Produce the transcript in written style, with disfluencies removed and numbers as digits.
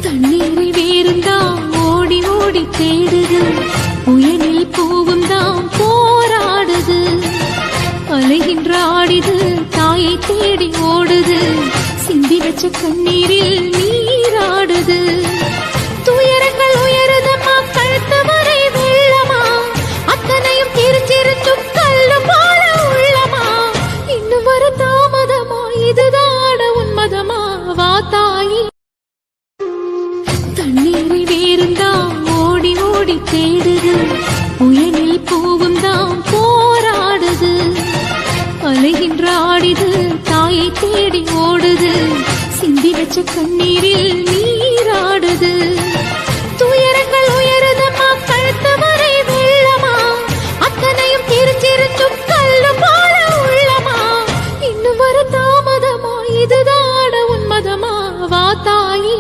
தண்ணீரை வேறுந்தான் ஓடி ஓடி தேடுது, புயலில் பூவும் தான் போராடுது. அலைகின்ற ஆடிது தாயை தேடி ஓடுது, சிந்தி வச்ச கண்ணீரில் நீராடுது. துயரங்கள் உயருதம்மா கழுத்து வரை வெள்ளமா, அத்தனையும் தெரிஞ்சிருந்தும் கல்லு போல உள்ளமா. இன்னும் வர தாமதமா, இதுதான உன்மதமா? வா தாயி. தண்ணீரை வேறுந்தான் ஓடி ஓடி தேடுது, புயலில் பூவும் தான் போராடுது. அலைகின்ற ஆடிது தாயை தேடி ஓடுது, சிந்தி வச்ச கண்ணீரில் நீராடுது. துயரங்கள் உயருதம்மா கழுத்து வரை வெள்ளமா, அத்தனையும் தெரிஞ்சிருந்தும் கல்லு போல உள்ளமா. இன்னும் வர தாமதமா, இதுதான உன்மதமா? வா தாயி.